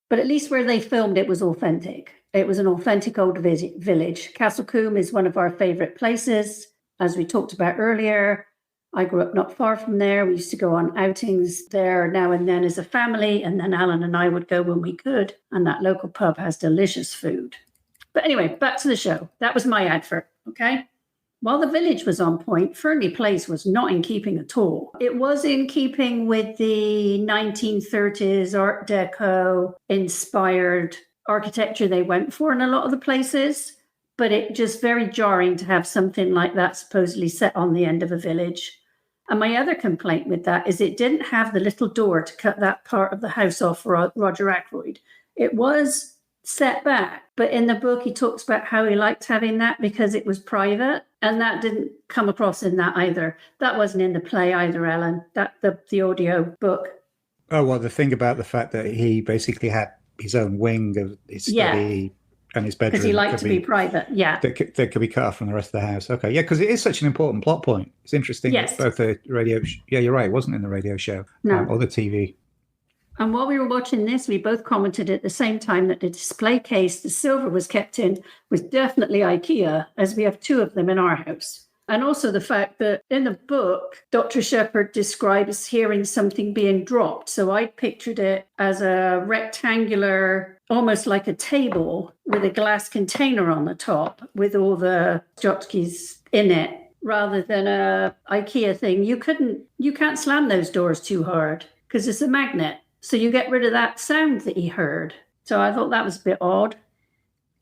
But at least where they filmed it was authentic. It was an authentic old village. Castlecombe is one of our favourite places. As we talked about earlier, I grew up not far from there. We used to go on outings there now and then as a family. And then Alan and I would go when we could. And that local pub has delicious food. But anyway, back to the show. That was my advert, okay? While the village was on point, Fernley Place was not in keeping at all. It was in keeping with the 1930s Art Deco inspired architecture they went for in a lot of the places, but it just very jarring to have something like that supposedly set on the end of a village. And my other complaint with that is it didn't have the little door to cut that part of the house off for Roger Ackroyd. It was set back, but in the book he talks about how he liked having that because it was private, and that didn't come across in that either. That wasn't in the play either, Ellen, that the audio book. Oh, well, the thing about the fact that he basically had his own wing of his study and his bedroom. Because he liked to be private, that could be cut off from the rest of the house. Okay, yeah, because it is such an important plot point. It's interesting that both the radio... Yeah, you're right, it wasn't in the radio show or the TV. And while we were watching this, we both commented at the same time that the display case the silver was kept in was definitely IKEA, as we have two of them in our house. And also the fact that in the book, Dr. Shepherd describes hearing something being dropped. So I pictured it as a rectangular, almost like a table with a glass container on the top with all the tchotchkes in it, rather than a IKEA thing. You can't slam those doors too hard because it's a magnet. So you get rid of that sound that he heard. So I thought that was a bit odd.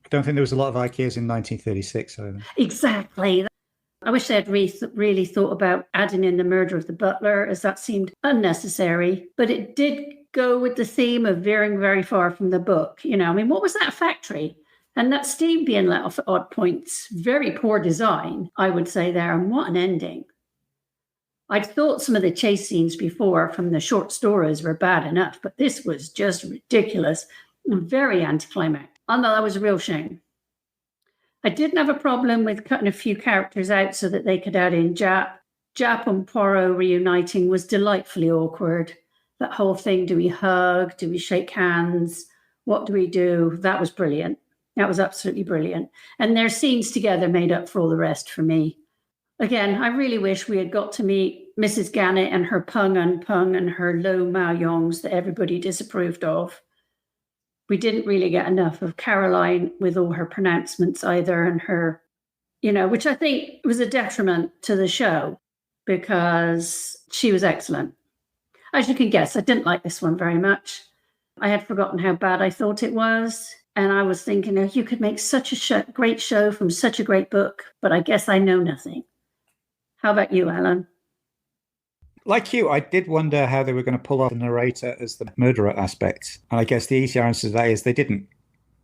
I don't think there was a lot of IKEAs in 1936. Either. Exactly. I wish they had really thought about adding in the murder of the butler, as that seemed unnecessary. But it did go with the theme of veering very far from the book. You know, I mean, what was that factory? And that steam being let off at odd points. Very poor design, I would say there. And what an ending. I'd thought some of the chase scenes before from the short stories were bad enough, but this was just ridiculous and very anticlimactic. I thought that was a real shame. I didn't have a problem with cutting a few characters out so that they could add in Jap. Jap and Poirot reuniting was delightfully awkward. That whole thing, do we hug? Do we shake hands? What do we do? That was brilliant. That was absolutely brilliant. And their scenes together made up for all the rest for me. Again, I really wish we had got to meet Mrs. Gannett and her pung and her low Maoyongs that everybody disapproved of. We didn't really get enough of Caroline with all her pronouncements either, and her, you know, which I think was a detriment to the show because she was excellent. As you can guess, I didn't like this one very much. I had forgotten how bad I thought it was. And I was thinking, oh, you could make such a great show from such a great book, but I guess I know nothing. How about you, Alan? Like you, I did wonder how they were going to pull off the narrator as the murderer aspect. And I guess the easy answer to that is they didn't,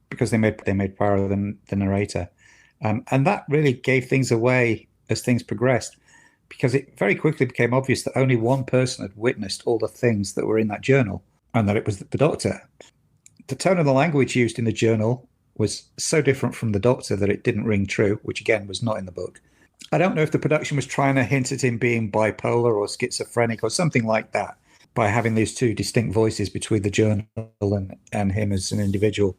because they made Poirot the narrator. And that really gave things away as things progressed, because it very quickly became obvious that only one person had witnessed all the things that were in that journal, and that it was the doctor. The tone of the language used in the journal was so different from the doctor that it didn't ring true, which again was not in the book. I don't know if the production was trying to hint at him being bipolar or schizophrenic or something like that by having these two distinct voices between the journal and him as an individual.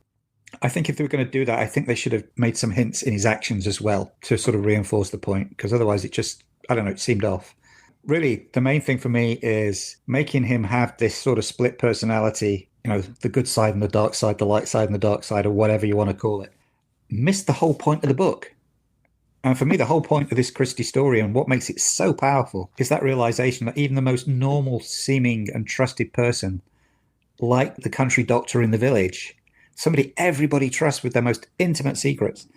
I think if they were going to do that, I think they should have made some hints in his actions as well to sort of reinforce the point, because otherwise it just, I don't know, it seemed off. Really, the main thing for me is making him have this sort of split personality, you know, the good side and the dark side, the light side and the dark side, or whatever you want to call it. Missed the whole point of the book. And for me, the whole point of this Christie story and what makes it so powerful is that realization that even the most normal seeming and trusted person, like the country doctor in the village, somebody everybody trusts with their most intimate secrets,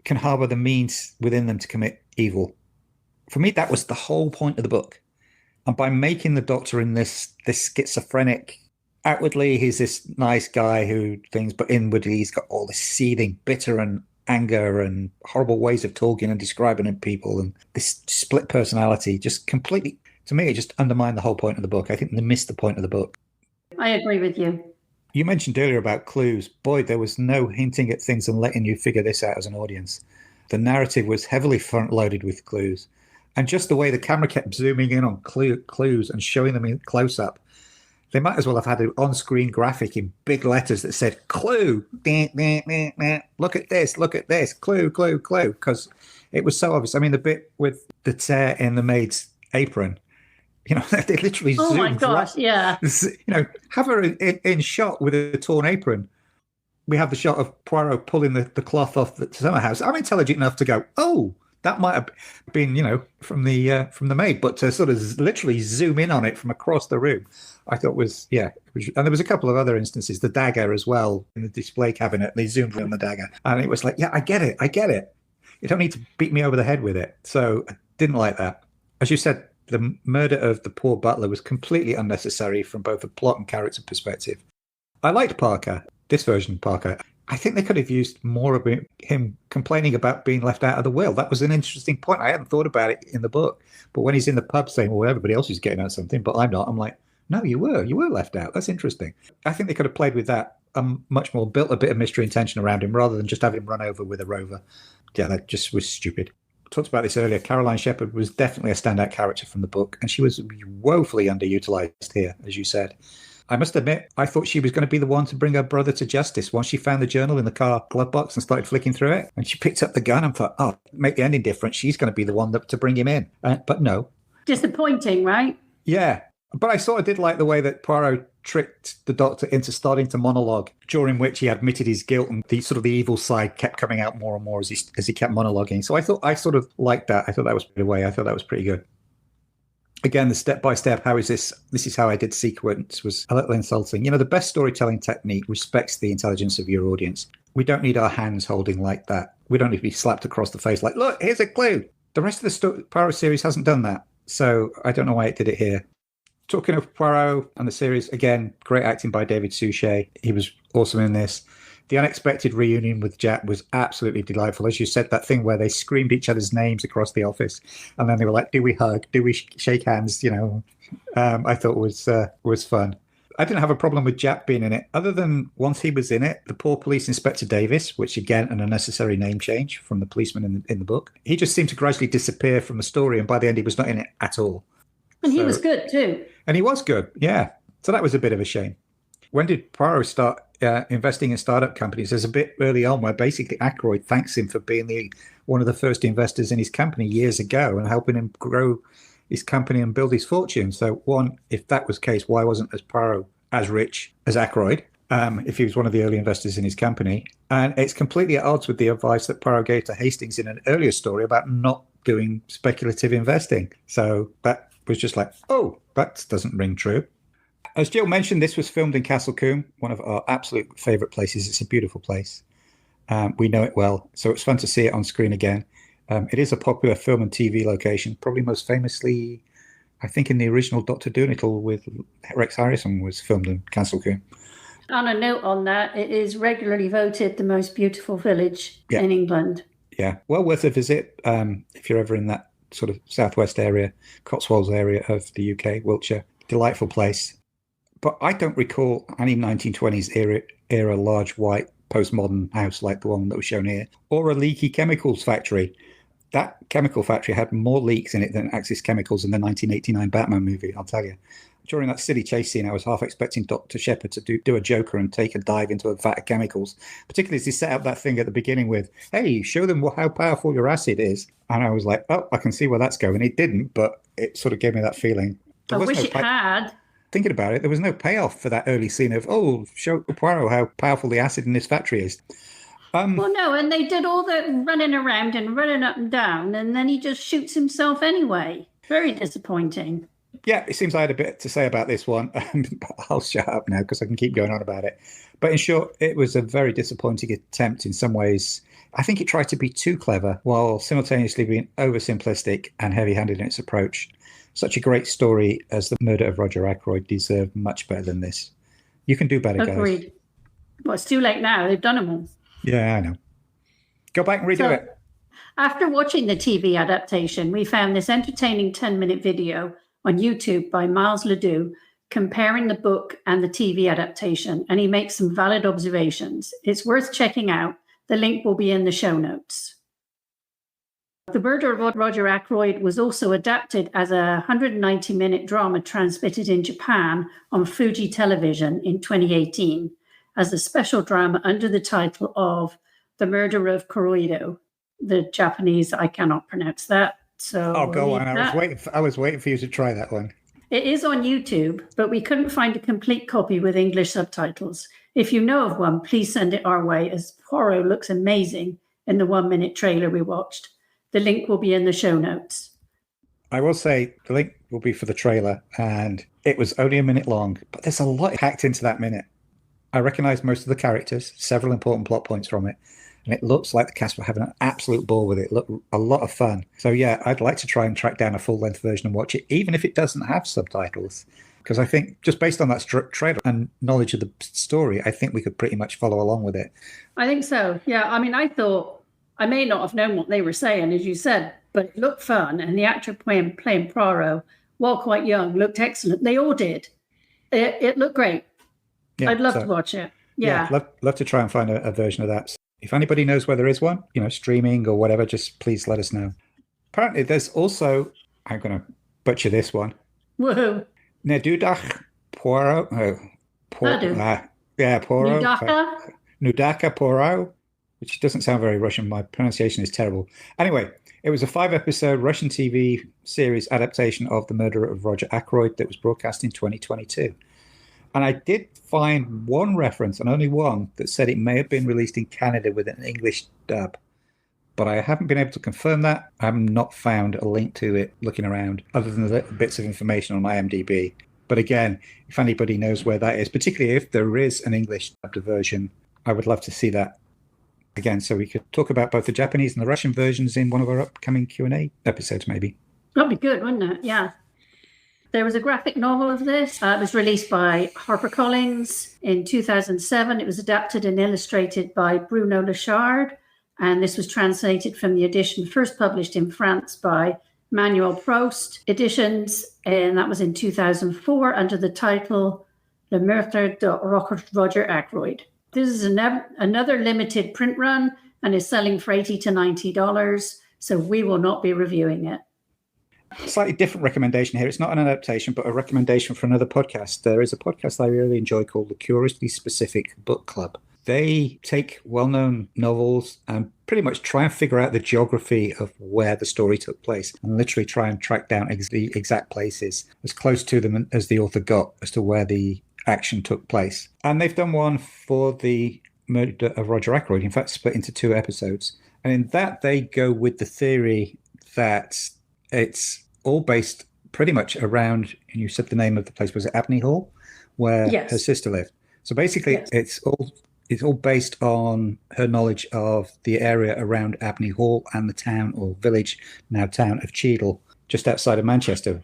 can harbor the means within them to commit evil. For me, that was the whole point of the book. And by making the doctor in this schizophrenic, outwardly he's this nice guy who things, but inwardly he's got all this seething bitter and anger and horrible ways of talking and describing people, and this split personality just completely, to me, it just undermined the whole point of the book. I think they missed the point of the book. I agree with you. You mentioned earlier about clues. Boy, there was no hinting at things and letting you figure this out as an audience. The narrative was heavily front-loaded with clues. And just the way the camera kept zooming in on clues and showing them in close-up, they might as well have had an on-screen graphic in big letters that said, clue, look at this, clue, because it was so obvious. I mean, the bit with the tear in the maid's apron, you know, they literally zoomed. Oh my gosh, yeah. You know, have her in shot with a torn apron. We have the shot of Poirot pulling the cloth off the summer house. I'm intelligent enough to go, oh, that might have been, you know, from the maid, but to sort of literally zoom in on it from across the room, I thought was, yeah. And there was a couple of other instances, the dagger as well in the display cabinet. They zoomed in on the dagger, and it was like, yeah, I get it. You don't need to beat me over the head with it. So I didn't like that. As you said, the murder of the poor butler was completely unnecessary from both a plot and character perspective. I liked Parker, this version of Parker. I think they could have used more of him complaining about being left out of the will. That was an interesting point. I hadn't thought about it in the book. But when he's in the pub saying, well, everybody else is getting out something, but I'm not, I'm like, no, you were left out. That's interesting. I think they could have played with that much more, built a bit of mystery and tension around him rather than just have him run over with a rover. Yeah, that just was stupid. I talked about this earlier. Caroline Shepherd was definitely a standout character from the book, and she was woefully underutilized here, as you said. I must admit, I thought she was going to be the one to bring her brother to justice once she found the journal in the car glove box and started flicking through it. And she picked up the gun and thought, oh, make the ending different. She's going to be the one to bring him in. But no. Disappointing, right? Yeah. But I sort of did like the way that Poirot tricked the doctor into starting to monologue, during which he admitted his guilt and the sort of the evil side kept coming out more and more as he kept monologuing. So I sort of liked that. I thought that was pretty way. I thought that was pretty good. Again, the step-by-step, how is this is how I did sequence, was a little insulting. You know, the best storytelling technique respects the intelligence of your audience. We don't need our hands holding like that. We don't need to be slapped across the face like, look, here's a clue. The rest of the Poirot series hasn't done that. So I don't know why it did it here. Talking of Poirot and the series, again, great acting by David Suchet. He was awesome in this. The unexpected reunion with Jack was absolutely delightful. As you said, that thing where they screamed each other's names across the office, and then they were like, "Do we hug? Do we shake hands?" I thought was fun. I didn't have a problem with Jack being in it, other than once he was in it, the poor police inspector Davis, which again, an unnecessary name change from the policeman in the book. He just seemed to gradually disappear from the story, and by the end, he was not in it at all. And he was good too. And he was good, yeah. So that was a bit of a shame. When did Poirot start investing in startup companies? There's a bit early on where basically Ackroyd thanks him for being one of the first investors in his company years ago and helping him grow his company and build his fortune. So one, if that was the case, why wasn't Poirot as rich as Ackroyd if he was one of the early investors in his company? And it's completely at odds with the advice that Poirot gave to Hastings in an earlier story about not doing speculative investing. So that was just like, oh, that doesn't ring true. As Jill mentioned, this was filmed in Castle Combe, one of our absolute favourite places. It's a beautiful place. We know it well, so it's fun to see it on screen again. It is a popular film and TV location, probably most famously, I think, in the original Dr. Dolittle with Rex Harrison was filmed in Castle Combe. On a note on that, it is regularly voted the most beautiful village in England. Yeah, well worth a visit if you're ever in that sort of southwest area, Cotswolds area of the UK, Wiltshire. Delightful place. But I don't recall any 1920s era large white postmodern house like the one that was shown here, or a leaky chemicals factory. That chemical factory had more leaks in it than Axis Chemicals in the 1989 Batman movie, I'll tell you. During that silly chase scene, I was half expecting Dr. Shepard to do a Joker and take a dive into a vat of chemicals, particularly as he set up that thing at the beginning with, hey, show them how powerful your acid is. And I was like, oh, I can see where that's going. It didn't, but it sort of gave me that feeling. I wish it had. Thinking about it, there was no payoff for that early scene of, oh, show Poirot how powerful the acid in this factory is. Well, no, and they did all the running around and running up and down, and then he just shoots himself anyway. Very disappointing. Yeah, it seems I had a bit to say about this one. I'll shut up now because I can keep going on about it. But in short, it was a very disappointing attempt in some ways. I think it tried to be too clever while simultaneously being oversimplistic and heavy-handed in its approach. Such a great story as The Murder of Roger Ackroyd deserved much better than this. You can do better, guys. Agreed. Well, it's too late now. They've done them all. Yeah, I know. Go back and redo it. After watching the TV adaptation, we found this entertaining 10-minute video on YouTube by Miles Ledoux comparing the book and the TV adaptation, and he makes some valid observations. It's worth checking out. The link will be in the show notes. The Murder of Roger Ackroyd was also adapted as a 190-minute drama transmitted in Japan on Fuji Television in 2018 as a special drama under the title of The Murder of Ackroyd. The Japanese, I cannot pronounce that. So go on. I was waiting for you to try that one. It is on YouTube, but we couldn't find a complete copy with English subtitles. If you know of one, please send it our way, as Poirot looks amazing in the 1-minute trailer we watched. The link will be in the show notes. I will say the link will be for the trailer, and it was only a minute long, but there's a lot packed into that minute. I recognise most of the characters, several important plot points from it, and it looks like the cast were having an absolute ball with it. It looked a lot of fun. So yeah, I'd like to try and track down a full-length version and watch it, even if it doesn't have subtitles, because I think just based on that trailer and knowledge of the story, I think we could pretty much follow along with it. I think so. Yeah, I mean, I thought I may not have known what they were saying, as you said, but it looked fun. And the actor playing Poirot, while quite young, looked excellent. They all did. It looked great. Yeah, I'd love to watch it. Yeah. Love to try and find a version of that. If anybody knows where there is one, streaming or whatever, just please let us know. Apparently, there's also, I'm going to butcher this one. Woohoo. Nedudach Poirot. Poirot. Nudaka Poirot, which doesn't sound very Russian. My pronunciation is terrible. Anyway, it was a 5-episode Russian TV series adaptation of The Murder of Roger Ackroyd that was broadcast in 2022. And I did find one reference, and only one, that said it may have been released in Canada with an English dub. But I haven't been able to confirm that. I have not found a link to it looking around, other than the little bits of information on IMDb. But again, if anybody knows where that is, particularly if there is an English dubbed version, I would love to see that again, so we could talk about both the Japanese and the Russian versions in one of our upcoming Q&A episodes, maybe. That'd be good, wouldn't it? Yeah. There was a graphic novel of this. It was released by HarperCollins in 2007. It was adapted and illustrated by Bruno Lachard, and this was translated from the edition first published in France by Manuel Prost Editions, and that was in 2004 under the title Le Murder of Roger Ackroyd. This is another limited print run and is selling for $80 to $90, so we will not be reviewing it. Slightly different recommendation here. It's not an adaptation, but a recommendation for another podcast. There is a podcast I really enjoy called the Curiously Specific Bookclub. They take well-known novels and pretty much try and figure out the geography of where the story took place and literally try and track down the exact places as close to them as the author got as to where the action took place. And they've done one for the Murder of Roger Ackroyd, in fact, split into 2 episodes. And in that, they go with the theory that it's all based pretty much around, and you said the name of the place, was it Abney Hall, where her sister lived. So basically, it's all based on her knowledge of the area around Abney Hall and the town or village, now town of Cheadle, just outside of Manchester.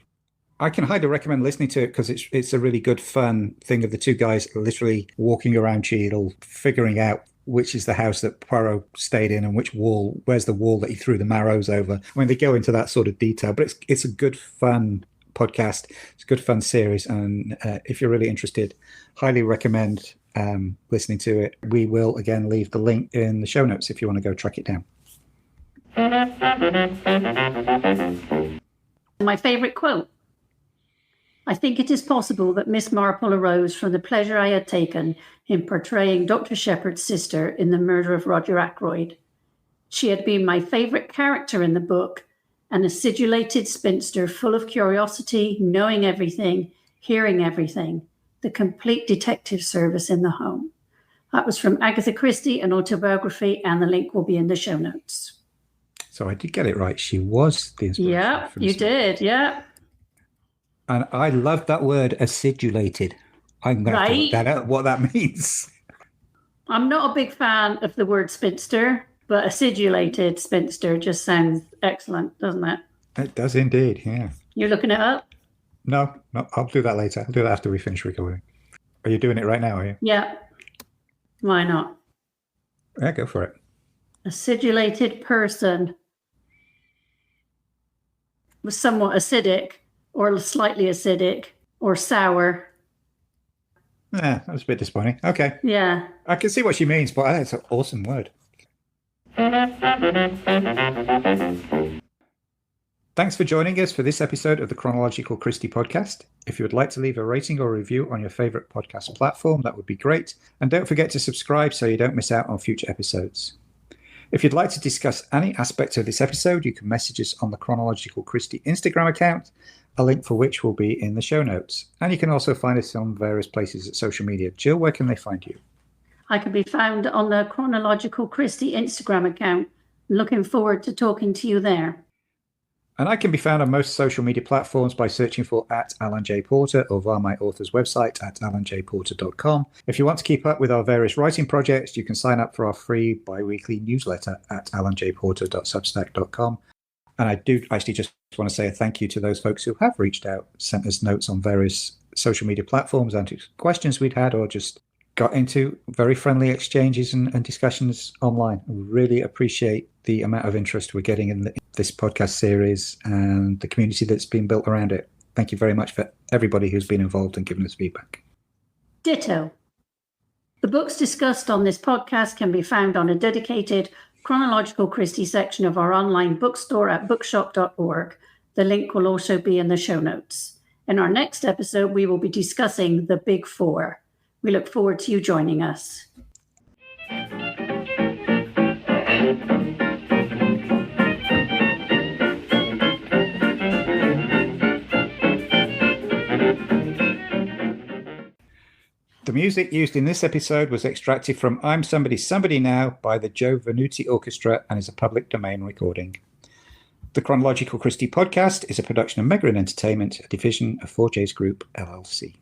I can highly recommend listening to it because it's a really good, fun thing of the 2 guys literally walking around Cheadle, figuring out which is the house that Poirot stayed in and where's the wall that he threw the marrows over. I mean, they go into that sort of detail, but it's a good, fun podcast. It's a good, fun series. And if you're really interested, highly recommend listening to it. We will, again, leave the link in the show notes if you want to go track it down. My favorite quote. I think it is possible that Miss Marple arose from the pleasure I had taken in portraying Dr. Shepherd's sister in The Murder of Roger Ackroyd. She had been my favorite character in the book, an acidulated spinster full of curiosity, knowing everything, hearing everything, the complete detective service in the home. That was from Agatha Christie, an autobiography, and the link will be in the show notes. So I did get it right. She was the inspiration. Yeah, you did. Yeah. And I love that word, acidulated. I'm going to have to look that out, what that means. I'm not a big fan of the word spinster, but acidulated spinster just sounds excellent, doesn't it? It does indeed, yeah. You're looking it up? No, I'll do that later. I'll do that after we finish recording. Are you doing it right now, are you? Yeah. Why not? Yeah, go for it. Acidulated person was somewhat acidic, or slightly acidic, or sour. Yeah, that was a bit disappointing. Okay. Yeah. I can see what she means, but I think it's an awesome word. Thanks for joining us for this episode of the Chronological Christie podcast. If you would like to leave a rating or review on your favorite podcast platform, that would be great. And don't forget to subscribe so you don't miss out on future episodes. If you'd like to discuss any aspect of this episode, you can message us on the Chronological Christie Instagram account, a link for which will be in the show notes. And you can also find us on various places at social media. Jill, where can they find you? I can be found on the Chronological Christie Instagram account. Looking forward to talking to you there. And I can be found on most social media platforms by searching for @AlanJPorter or via my author's website at alanjporter.com. If you want to keep up with our various writing projects, you can sign up for our free bi-weekly newsletter at alanjporter.substack.com. And I do actually just want to say a thank you to those folks who have reached out, sent us notes on various social media platforms, and questions we'd had, or just got into very friendly exchanges and discussions online. I really appreciate the amount of interest we're getting in this podcast series and the community that's been built around it. Thank you very much for everybody who's been involved and given us feedback. Ditto. The books discussed on this podcast can be found on a dedicated Chronological Christie section of our online bookstore at bookshop.org. The link will also be in the show notes. In our next episode, we will be discussing the Big Four. We look forward to you joining us. The music used in this episode was extracted from I'm Somebody Somebody Now by the Joe Venuti Orchestra and is a public domain recording. The Chronological Christie podcast is a production of Megrin Entertainment, a division of 4J's Group, LLC.